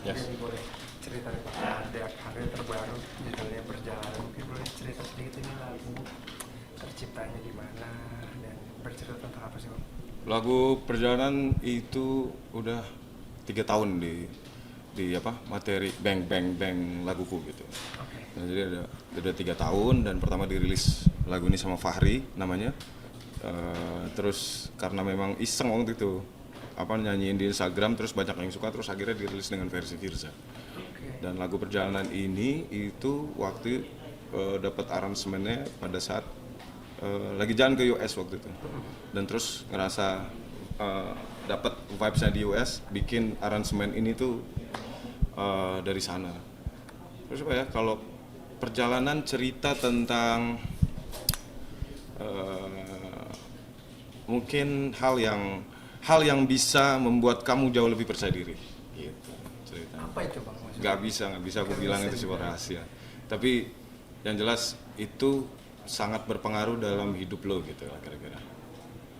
Yes. Ini boleh cerita nih Pak, ada karya terbaru judulnya Perjalanan. Mungkin boleh cerita sedikit ini lagu terciptanya di mana dan bercerita tentang apa sih Pak? Lagu Perjalanan itu udah 3 tahun di apa materi bang bang bang laguku gitu. Oke. Nah, jadi ada 3 tahun dan pertama dirilis lagu ini sama Fahri namanya. Terus karena memang iseng waktu itu apa nyanyiin di Instagram terus banyak yang suka terus akhirnya dirilis dengan versi Firza. Oke. Dan lagu Perjalanan ini itu waktu dapat aransemennya pada saat lagi jalan ke US waktu itu. Dan terus ngerasa dapat vibes-nya di US, bikin aransemen ini tuh dari sana. Terus apa ya, kalau perjalanan cerita tentang mungkin hal yang bisa membuat kamu jauh lebih percaya diri gitu cerita. Apa itu Bang maksudnya? Nggak bisa aku bilang itu sebuah rahasia, tapi yang jelas itu sangat berpengaruh dalam hidup lo gitu lah kira-kira.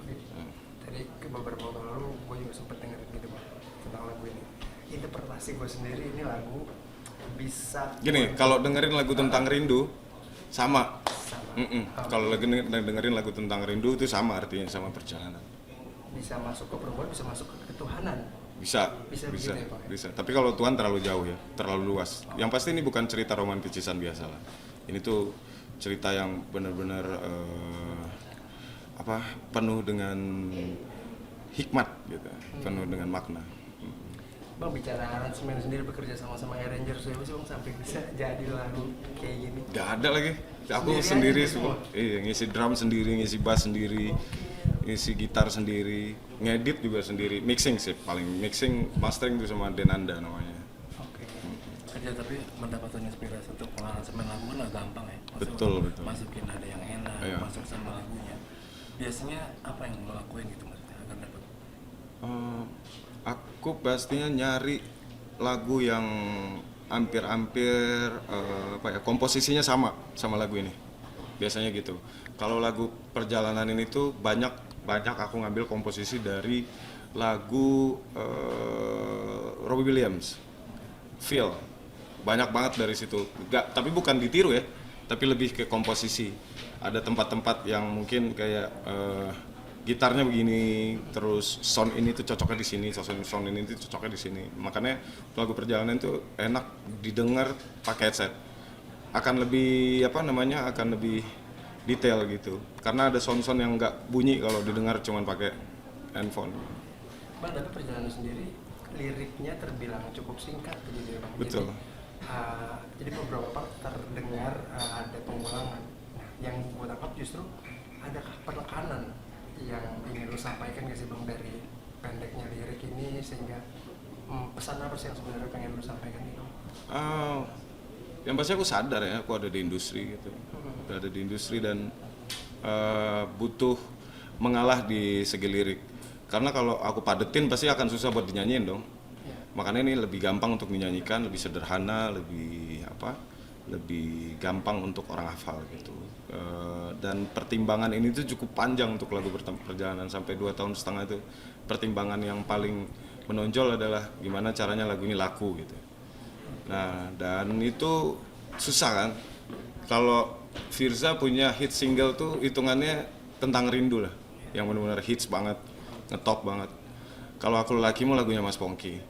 Oke. Tadi ke beberapa waktu lalu gue juga sempat dengerin gitu Bang tentang lagu ini. Interpretasi gue sendiri ini lagu bisa Gini, kalau dengerin lagu tentang rindu sama. sama Kalau lagi dengerin lagu tentang rindu itu sama artinya sama perjalanan. bisa masuk ke perempuan, bisa masuk ke ketuhanan. Bisa, Bisa begitu ya, Pak, ya? bisa. Tapi kalau Tuhan terlalu jauh ya, terlalu luas. Yang pasti ini bukan cerita romantisisan biasa lah. Ini tuh cerita yang benar-benar penuh dengan hikmat gitu, penuh dengan makna. Bang bicara aransemen sendiri bekerja sama Arranger saya sih Bang sampai bisa jadi lagu kayak gini. Gak ada lagi. Aku Sendiri sendiri aja semua. Iya, ngisi drum sendiri, ngisi bass sendiri, ngisi gitar sendiri, ngedit juga sendiri, mixing sih paling mixing, mastering itu sama Denanda namanya. Oke. Kerja tapi mendapatkan inspirasi untuk pengaransemen lagu kan nggak gampang ya. Maksudnya Betul. Masukin ada yang enak, Iya. masuk sama lagunya. Biasanya apa yang lo lakuin gitu maksudnya agar dapat? Aku pastinya nyari lagu yang hampir-hampir komposisinya sama lagu ini. Biasanya gitu. Kalau lagu Perjalanan ini tuh banyak aku ngambil komposisi dari lagu Robbie Williams, Feel. Banyak banget dari situ. Tapi bukan ditiru ya, tapi lebih ke komposisi. Ada tempat-tempat yang mungkin kayak gitarnya begini, terus sound ini tuh cocoknya di sini, sound ini tuh cocoknya di sini. Makanya lagu Perjalanan itu enak didengar pakai headset. Akan lebih akan lebih detail gitu. Karena ada sound-sound yang nggak bunyi kalau didengar cuman pakai handphone. Bang tapi perjalanan sendiri liriknya terbilang cukup singkat gitu ya Bang. Betul. Jadi beberapa part terdengar ada pengulangan. Nah, yang gue tangkap justru ada penekanan yang ingin lo sampaikan gak sih Bang dari pendeknya lirik ini sehingga pesan apa sih yang sebenarnya pengen lo sampaikan gitu? Yang pasti aku sadar ya, aku ada di industri gitu. Ada di industri dan butuh mengalah di segi lirik. Karena kalau aku padetin pasti akan susah buat dinyanyiin dong. Makanya ini lebih gampang untuk dinyanyikan, lebih sederhana, lebih gampang untuk orang hafal gitu. Dan pertimbangan ini tuh cukup panjang untuk lagu Perjalanan sampai 2,5 tahun itu. Pertimbangan yang paling menonjol adalah gimana caranya lagu ini laku gitu. Nah, dan itu susah kan. Kalau Firza punya hit single tuh hitungannya tentang rindu lah, yang benar-benar hits banget, ngetop banget. Kalau Aku Lelakimu lagunya Mas Pongki,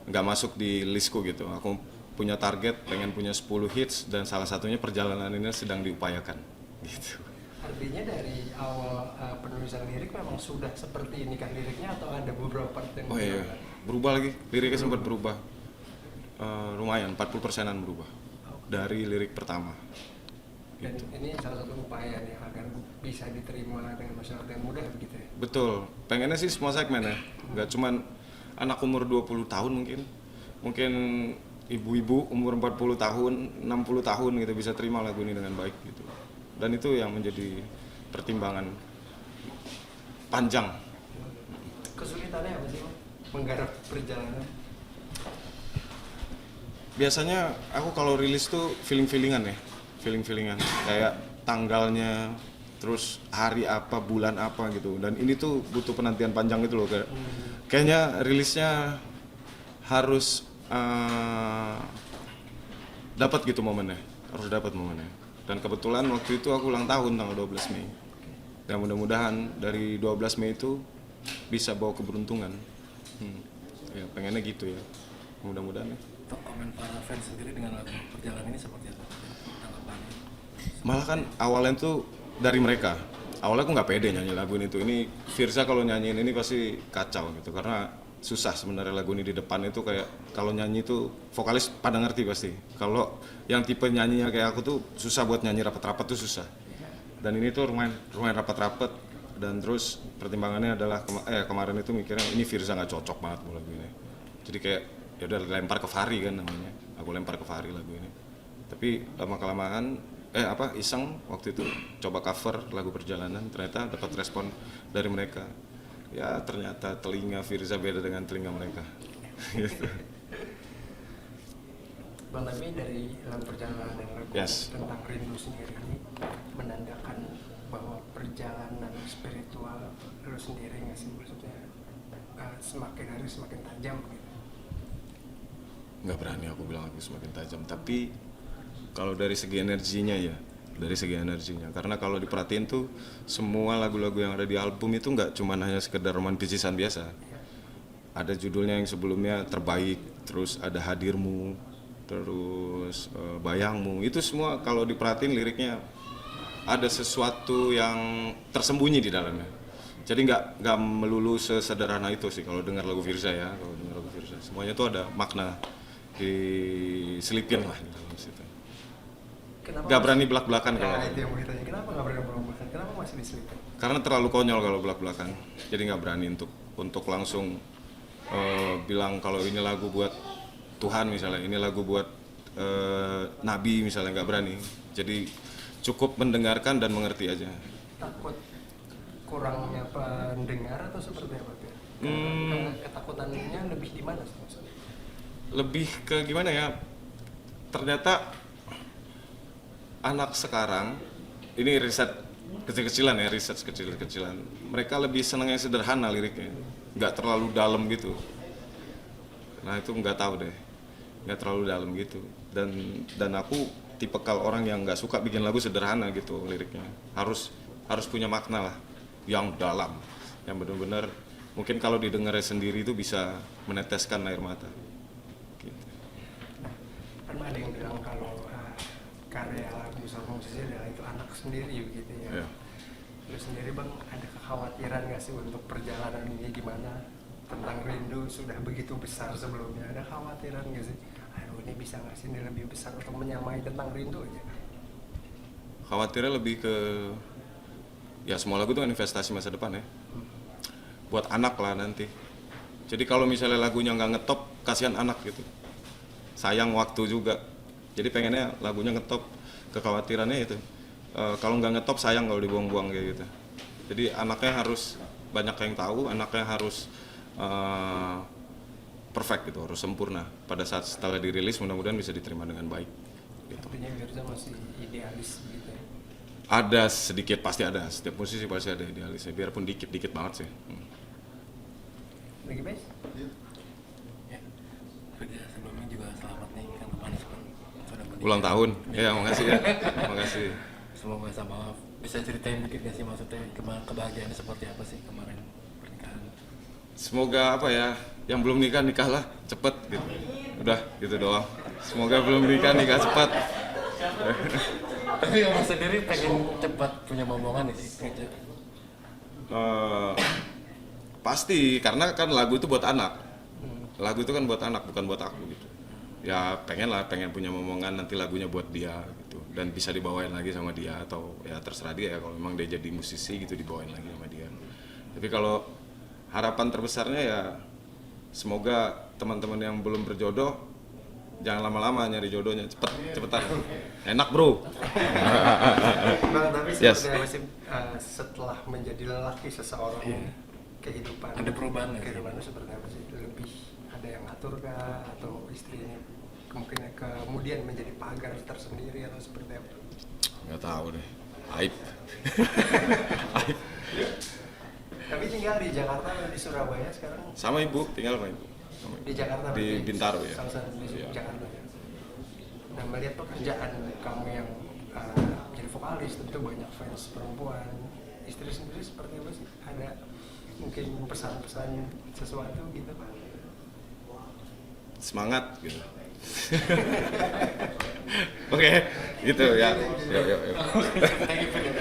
nggak masuk di listku gitu. Aku punya target pengen punya 10 hits dan salah satunya Perjalanan ini sedang diupayakan gitu. Artinya dari awal penulisan lirik memang sudah seperti ini kan liriknya atau ada beberapa part yang Oh iya, berubah lagi, liriknya sempat berubah. Lumayan, 40%-an berubah dari lirik pertama. Dan Gitu. ini salah satu upaya nih agar bisa diterima dengan masyarakat yang mudah begitu ya. Betul, pengennya sih semua segmen ya, nggak cuman anak umur 20 tahun mungkin ibu-ibu umur 40 tahun, 60 tahun gitu bisa terima lagu ini dengan baik gitu. Dan itu yang menjadi pertimbangan panjang. Kesulitannya apa sih Bang? Menggarap perjalanan? Biasanya aku kalau rilis tuh feeling-feelingan kayak tanggalnya, terus hari apa, bulan apa gitu. Dan ini tuh butuh penantian panjang gitu loh, kayaknya rilisnya harus dapat gitu momennya, harus dapat momennya. Dan kebetulan waktu itu aku ulang tahun tanggal 12 Mei. Dan mudah-mudahan dari 12 Mei itu bisa bawa keberuntungan. Ya pengennya gitu ya, mudah-mudahan ya. Untuk komen para fans sendiri dengan lagu Perjalanan ini seperti apa tanggapannya? Malah kan awalnya tuh dari mereka. Awalnya aku nggak pede nyanyi lagu ini tuh. Ini Firza kalau nyanyiin ini pasti kacau gitu, karena susah sebenarnya lagu ini di depan itu kayak kalau nyanyi tuh vokalis pada ngerti pasti. Kalau yang tipe nyanyinya kayak aku tuh susah buat nyanyi rapat-rapat tuh susah. Dan ini tuh lumayan rapat-rapat, dan terus pertimbangannya adalah kemarin itu mikirnya ini Firza nggak cocok banget buat lagu ini. Jadi kayak ya udah lempar ke Fahri kan namanya. Aku lempar ke Fahri lagu ini. Tapi lama-kelamaan iseng waktu itu coba cover lagu Perjalanan, ternyata dapat respon dari mereka. Ya ternyata telinga Firza beda dengan telinga mereka. Gitu. Bang, tapi dari lagu Perjalanan dan lagu Yes. tentang rindu sendiri ini menandakan bahwa perjalanan spiritual lu sendiri nggak sih, maksudnya semakin hari semakin tajam gitu. Nggak berani aku bilang aku semakin tajam, tapi kalau dari segi energinya ya, dari segi energinya, karena kalau diperhatiin tuh semua lagu-lagu yang ada di album itu nggak cuma hanya sekedar romantisisan biasa. Ada judulnya yang sebelumnya Terbaik, terus ada Hadirmu, terus Bayangmu, itu semua kalau diperhatiin liriknya ada sesuatu yang tersembunyi di dalamnya. Jadi nggak melulu sesederhana itu sih kalau dengar lagu Firza ya, kalau dengar lagu Firza semuanya tuh ada makna diselipin lah di dalam situ. Kenapa Nggak berani belak-belakan kalau itu yang mau ditanya, kenapa nggak berani belak-belakan, kenapa masih diselipin? karena terlalu konyol kalau belak-belakan, jadi nggak berani untuk langsung bilang kalau ini lagu buat Tuhan misalnya, ini lagu buat Nabi misalnya, nggak berani. Jadi cukup mendengarkan dan mengerti aja. Takut kurangnya pendengar atau seperti apa tuh? Ketakutannya lebih di mana sih maksudnya? Lebih ke gimana ya, ternyata anak sekarang ini riset kecil-kecilan ya, riset kecil-kecilan, mereka lebih senang yang sederhana liriknya, nggak terlalu dalam gitu. Nah itu nggak tahu deh, nggak terlalu dalam gitu. Dan aku tipikal orang yang nggak suka bikin lagu sederhana gitu liriknya, harus punya makna lah yang dalam, yang benar-benar mungkin kalau didengarnya sendiri itu bisa meneteskan air mata gitu. Kan ada yang bilang kalau karya lagu sama musisi adalah itu anak sendiri gitu ya. Yeah. Lu sendiri Bang, ada kekhawatiran nggak sih untuk perjalanan ini gimana? Tentang rindu sudah begitu besar sebelumnya, ada khawatiran nggak sih? Aduh, ini bisa nggak sih ini lebih besar atau menyamai tentang rindu aja? Khawatirnya lebih ke ya semua lagu itu kan investasi masa depan ya, buat anak lah nanti. Jadi kalau misalnya lagunya nggak ngetop, kasihan anak gitu, sayang waktu juga. Jadi pengennya lagunya ngetop, kekhawatirannya itu kalau nggak ngetop sayang kalau dibuang-buang kayak gitu. Jadi anaknya harus banyak yang tahu, anaknya harus perfect gitu, harus sempurna. Pada saat setelah dirilis mudah-mudahan bisa diterima dengan baik gitu. Artinya Firza masih idealis gitu ya? Ada sedikit, pasti ada, setiap musisi pasti ada idealisnya, biarpun dikit-dikit banget sih. Lagi Bes? Ya, Firza sebelumnya juga selamat nih kan Panas kan sudah menikah. Ulang tahun, ya makasih ya, makasih. Semoga sama bisa ceritain dikit gak sih maksudnya kebahagiaannya seperti apa sih kemarin pernikahan? Semoga apa ya, yang belum nikah nikahlah cepet gitu. Udah gitu doang. Semoga belum nikah cepet. Tapi Mas sendiri pengen cepat punya momongan nih sih kerja. Pasti, karena kan lagu itu buat anak. Lagu itu kan buat anak, bukan buat aku gitu. Ya pengen punya momongan nanti lagunya buat dia gitu. Dan bisa dibawain lagi sama dia, atau ya terserah dia ya, kalau memang dia jadi musisi gitu dibawain lagi sama dia. Tapi kalau harapan terbesarnya ya semoga teman-teman yang belum berjodoh jangan lama-lama nyari jodohnya, cepetan. Enak bro. Bang, tapi Yes. seperti apa sih setelah menjadi lelaki seseorang, kehidupan Ada perubahan nggak sih? kehidupan itu seperti apa sih? Lebih ada yang ngatur kah, atau istrinya kemungkinan kemudian menjadi pagar tersendiri atau seperti apa? Nggak tahu deh, aib. Tapi tinggal di Jakarta atau di Surabaya sekarang? Sama ibu, tinggal sama ibu. Di Jakarta Di berarti? Bintaro ya. Salah satu di Iya. Jakarta ya. Nah, melihat pekerjaan kamu yang jadi vokalis, tentu banyak fans perempuan. Istri sendiri seperti apa sih? Ada mungkin pesan-pesan sesuatu gitu? Semangat gitu. Oke, gitu ya. Yuk, yuk, yuk. Thank you.